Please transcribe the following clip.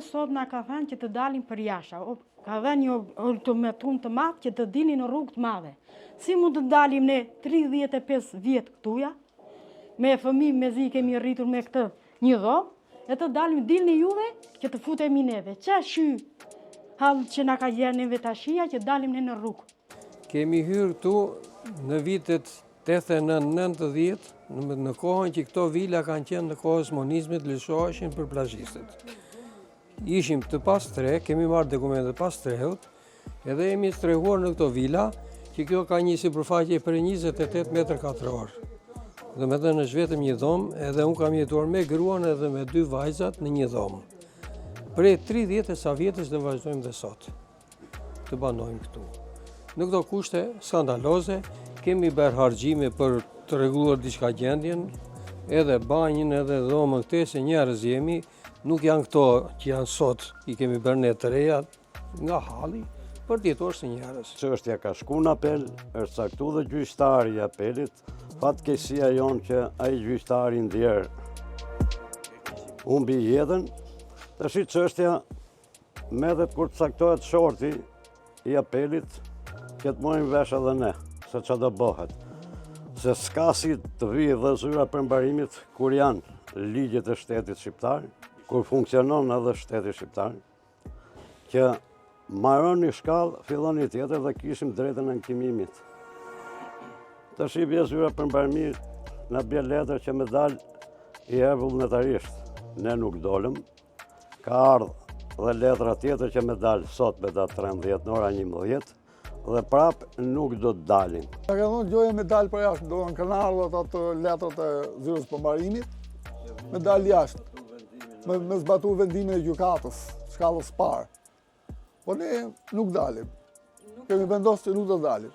sot na ka thënë që të dalim për jashtë. Ka dhënë një ultimatum të madh që të dilni në rrugë të madhe. Si mund të dalim ne 35 vjet këtuja, me fëmijë mezi kemi rritur me këtë një dhomë, e të dalim, dilni juve që të futemi neve. Qa shy hallë që na ka gjerë neve tashia që dalim ne në rrugë. Kemi hyrë këtu në vitet 89-90, në kohën që këto vila kanë qenë në kohës monizmit, lëshoheshin për plazhistët. Ishim të pas tre, kemi marrë dokumente pas trehut, edhe jemi strehuar në këto vila, që kjo ka një sipërfaqe për 28 m2. Dhe me dhe në vetëm një dhomë, edhe unë kam jetuar me gruan edhe me 2 vajzat në një dhomë. Prej 30 e sa vjetës dhe vazhdojmë dhe sot, të banojmë këtu. Në këto kushte skandaloze, kemi bërë harxhime për të rregulluar diçka gjendjen, edhe banjën, edhe dhomën këte, se njerëz jemi, nuk janë këto që janë sot, i kemi bërë ne të reja nga halli, për t'jetuar si njerëz. Çështja ka shku në apel, është caktuar dhe gjyqtari i apelit, fatkeqësia jonë që ai gjyqtari ndjer humbi jetën. Tash çështja merret kur caktohet shorti i apelit, që të mojmë vesh edhe ne, se që do bëhet. Se s'ka si të vijë dhe zyra përmbarimit kur janë ligjet e shtetit shqiptar, kur funksionon edhe shteti shqiptar, që marron një shkallë, fillon një tjetër dhe kishim drejtën e ankimimit. Tash i bie zyra përmbarimit, na bie letër që me dal i vullnetarisht. Ne nuk dolëm. Ka ardhur dhe letra tjetër që me dal sot me datë 13 në ora 11, dhe prap nuk do të dalin. Ka thonë gjoja me dal për jashtë, do në kanë ardhur ato letrat e zyrës përmbarimit, me dal jashtë, me zbatu vendimin e gjykatës, shkallës parë. Po ne nuk dalim. Kemi vendosur që nuk do dalim.